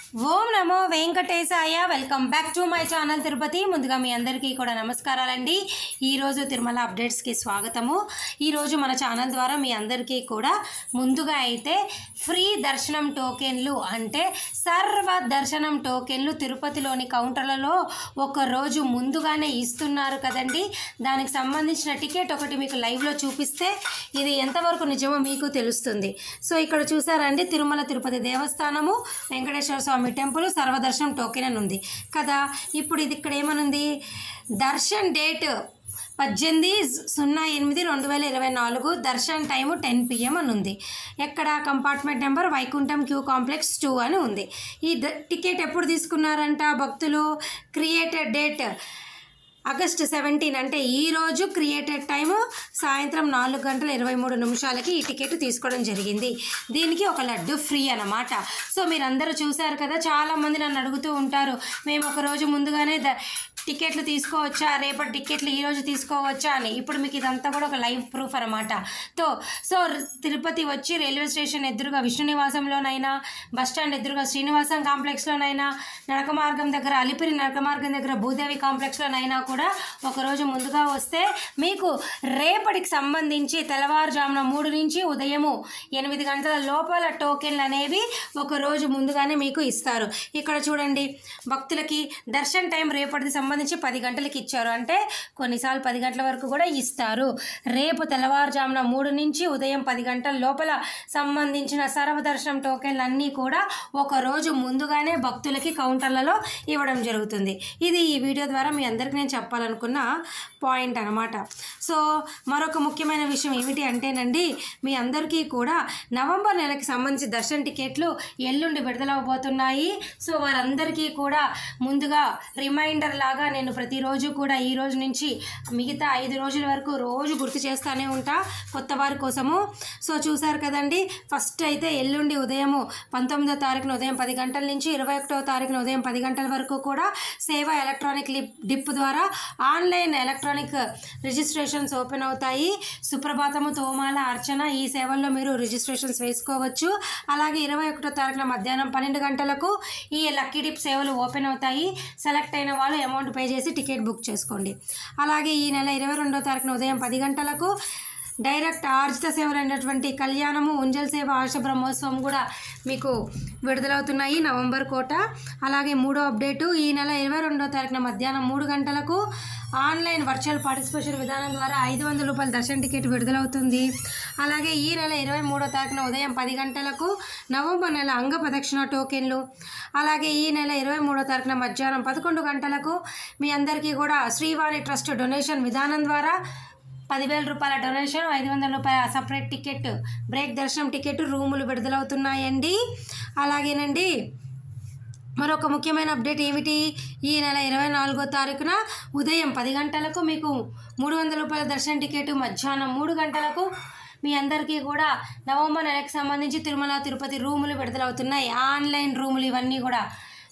Om Namo Venkatesaya. Welcome back to my channel Tirupati. ముందుగా మీ అందరికీ కూడా నమస్కారాలండి. ఈరోజు తిరుమల అప్డేట్స్కి స్వాగతము. ఈరోజు మన ఛానల్ ద్వారా మీ అందరికీ కూడా ముందుగా అయితే ఫ్రీ దర్శనం టోకెన్లు అంటే సర్వ దర్శనం టోకెన్లు తిరుపతిలోని కౌంటర్లలో ఒకరోజు ముందుగానే ఇస్తున్నారు కదండి. దానికి సంబంధించిన టికెట్ ఒకటి మీకు లైవ్లో చూపిస్తే ఇది ఎంతవరకు నిజమో మీకు తెలుస్తుంది. సో ఇక్కడ చూసారండి, తిరుమల తిరుపతి దేవస్థానము వెంకటేశ్వర స్వామి టెంపుల్ సర్వదర్శనం టోకెన్ అని ఉంది కదా. ఇప్పుడు ఇది ఇక్కడ ఏమనుంది, darshan date 18/08/2024, darshan time 10 PM అని ఉంది. ఎక్కడ compartment number Vaikuntham queue complex 2 అని ఉంది. ఈ టికెట్ ఎప్పుడు తీసుకున్నారంట భక్తులు? క్రియేటెడ్ డేట్ ఆగస్టు 17 అంటే ఈరోజు క్రియేటెడ్ టైము సాయంత్రం 4:23 ఈ టికెట్ తీసుకోవడం జరిగింది. దీనికి ఒక లడ్డు ఫ్రీ అన్నమాట. సో మీరందరూ చూశారు కదా, చాలామంది నన్ను అడుగుతూ ఉంటారు, మేము ఒకరోజు ముందుగానే టికెట్లు తీసుకోవచ్చా, రేపటి టికెట్లు ఈరోజు తీసుకోవచ్చా అని. ఇప్పుడు మీకు ఇదంతా కూడా ఒక లైవ్ ప్రూఫ్ అనమాట. సో తిరుపతి వచ్చి రైల్వే స్టేషన్ ఎదురుగా విష్ణు నివాసంలోనైనా, బస్టాండ్ ఎదురుగా శ్రీనివాసం కాంప్లెక్స్లోనైనా, నడక మార్గం దగ్గర అలిపిరి నడక మార్గం దగ్గర భూదేవి కాంప్లెక్స్లోనైనా కూడా ఒకరోజు ముందుగా వస్తే మీకు రేపటికి సంబంధించి తెల్లవారుజామున 3 నుంచి ఉదయము 8 గంటల లోపల టోకెన్లు అనేవి ఒకరోజు ముందుగానే మీకు ఇస్తారు. ఇక్కడ చూడండి, భక్తులకి దర్శన్ టైం రేపటికి సంబంధించి 10 గంటలకి ఇచ్చారు, అంటే కొన్నిసార్లు 10 గంటల వరకు కూడా ఇస్తారు. రేపు తెల్లవారుజామున 3 నుంచి ఉదయం 10 గంటల లోపల సంబంధించిన సర్వదర్శనం టోకెన్లు అన్నీ కూడా ఒకరోజు ముందుగానే భక్తులకి కౌంటర్లలో ఇవ్వడం జరుగుతుంది. ఇది ఈ వీడియో ద్వారా మీ అందరికీ నేను చెప్పాలనుకున్న పాయింట్ అనమాట. సో మరొక ముఖ్యమైన విషయం ఏమిటి అంటేనండి, మీ అందరికీ కూడా నవంబర్ నెలకి సంబంధించి దర్శన టికెట్లు ఎల్లుండి విడుదలవబోతున్నాయి. సో వారందరికీ కూడా ముందుగా రిమైండర్ లాగా నేను ప్రతిరోజు కూడా ఈ రోజు నుంచి మిగతా 5 రోజుల వరకు రోజు గుర్తు చేస్తూనే ఉంటా కొత్త వారి కోసము. సో చూసారు కదండి, ఫస్ట్ అయితే ఎల్లుండి ఉదయము 19వ తారీఖున ఉదయం 10 గంటల నుంచి 21వ తారీఖున ఉదయం 10 గంటల వరకు కూడా సేవ ఎలక్ట్రానిక్ డిప్ ద్వారా ఆన్లైన్ ఎలక్ట్రానిక్ రిజిస్ట్రేషన్స్ ఓపెన్ అవుతాయి. సుప్రభాతము, తోమాల, అర్చన ఈ సేవల్లో మీరు రిజిస్ట్రేషన్స్ వేసుకోవచ్చు. అలాగే 21వ తారీఖున మధ్యాహ్నం 12 గంటలకు ఈ లక్కీ డిప్ సేవలు ఓపెన్ అవుతాయి. సెలెక్ట్ అయిన వాళ్ళు అమౌంట్ పే చేసి టికెట్ బుక్ చేసుకోండి. అలాగే ఈ నెల 22వ తారీఖున ఉదయం 10 గంటలకు డైరెక్ట్ ఆర్జిత సేవలు అయినటువంటి కళ్యాణము, ఉంజల్ సేవ, ఆశ బ్రహ్మోత్సవం కూడా మీకు విడుదలవుతున్నాయి నవంబర్ కోట. అలాగే 3వ అప్డేటు, ఈ నెల 22వ తారీఖున మధ్యాహ్నం 3 గంటలకు ఆన్లైన్ వర్చువల్ పార్టిసిపేషన్ విధానం ద్వారా 500 రూపాయల దర్శన టికెట్ విడుదలవుతుంది. అలాగే ఈ నెల 23వ తారీఖున ఉదయం 10 గంటలకు నవంబర్ నెల అంగ ప్రదక్షిణ టోకెన్లు. అలాగే ఈ నెల 23వ తారీఖున మధ్యాహ్నం 11 గంటలకు మీ అందరికీ కూడా శ్రీవాణి ట్రస్ట్ డొనేషన్ విధానం ద్వారా 10,000 రూపాయల డొనేషన్, 500 రూపాయల సపరేట్ టికెట్, బ్రేక్ దర్శనం టికెట్, రూములు విడుదలవుతున్నాయండి. అలాగేనండి, మరొక ముఖ్యమైన అప్డేట్ ఏమిటి, ఈ నెల 24వ తారీఖున ఉదయం 10 గంటలకు మీకు 300 రూపాయల దర్శన టికెట్, మధ్యాహ్నం 3 గంటలకు మీ అందరికీ కూడా నవంబర్ నెలకు సంబంధించి తిరుమల తిరుపతి రూములు విడుదలవుతున్నాయి. ఆన్లైన్ రూములు ఇవన్నీ కూడా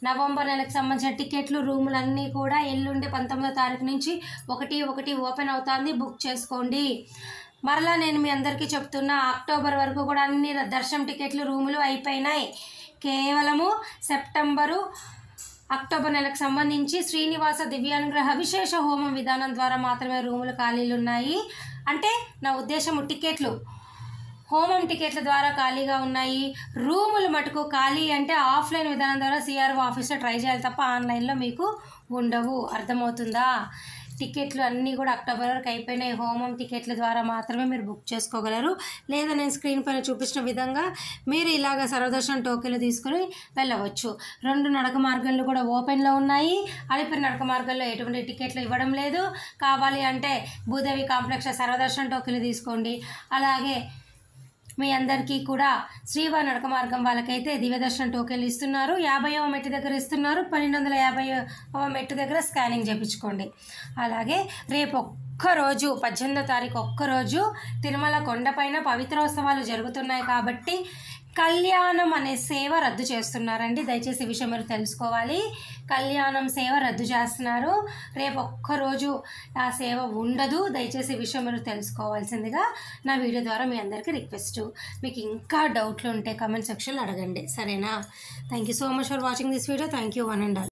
నవంబర్ నెలకు సంబంధించిన టికెట్లు, రూములు అన్నీ కూడా ఎల్లుండి 19వ తారీఖు నుంచి 1/1 ఓపెన్ అవుతుంది. బుక్ చేసుకోండి. మరలా నేను మీ అందరికీ చెప్తున్నా, అక్టోబర్ వరకు కూడా అన్ని దర్శనం టికెట్లు, రూములు అయిపోయినాయి. కేవలము సెప్టెంబరు, అక్టోబర్ నెలకు సంబంధించి శ్రీనివాస దివ్యానుగ్రహ విశేష హోమం విధానం ద్వారా మాత్రమే రూములు ఖాళీలు ఉన్నాయి. అంటే నా ఉద్దేశము టికెట్లు, హోమం టికెట్ల ద్వారా ఖాళీగా ఉన్నాయి. రూములు మటుకు ఖాళీ అంటే ఆఫ్లైన్ విధానం ద్వారా సిఆర్ఓ ఆఫీస్లో ట్రై చేయాలి తప్ప ఆన్లైన్లో మీకు ఉండవు. అర్థమవుతుందా? టికెట్లు అన్నీ కూడా అక్టోబర్ వరకు అయిపోయినాయి. హోమం టికెట్ల ద్వారా మాత్రమే మీరు బుక్ చేసుకోగలరు. లేదా నేను స్క్రీన్ పైన చూపించిన విధంగా మీరు ఇలాగ సర్వదర్శనం టోకెన్లు తీసుకుని వెళ్ళవచ్చు. 2 నడక మార్గాలు కూడా ఓపెన్లో ఉన్నాయి. అలిపిరి నడక మార్గంలో ఎటువంటి టికెట్లు ఇవ్వడం లేదు. కావాలి అంటే భూదేవి కాంప్లెక్స్ సర్వదర్శనం టోకెన్లు తీసుకోండి. అలాగే మీ అందరికీ కూడా శ్రీవారి నడక మార్గం వాళ్ళకైతే దివ్యదర్శనం టోకెన్లు ఇస్తున్నారు. 50వ మెట్టు దగ్గర ఇస్తున్నారు. 1250వ మెట్టు దగ్గర స్కానింగ్ చేయించుకోండి. అలాగే రేపు ఒక్కరోజు 18వ తారీఖు ఒక్కరోజు తిరుమల కొండపైన పవిత్రోత్సవాలు జరుగుతున్నాయి కాబట్టి కళ్యాణం అనే సేవ రద్దు చేస్తున్నారండి. దయచేసి ఈ విషయం మీరు తెలుసుకోవాలి. కళ్యాణం సేవ రద్దు చేస్తున్నారు. రేపు ఒక్కరోజు ఆ సేవ ఉండదు. దయచేసి ఈ విషయం మీరు తెలుసుకోవాల్సిందిగా నా వీడియో ద్వారా మీ అందరికీ రిక్వెస్ట్. మీకు ఇంకా డౌట్లు ఉంటే కమెంట్ సెక్షన్లో అడగండి, సరేనా? Thank you so much for watching this video. Thank you one and all.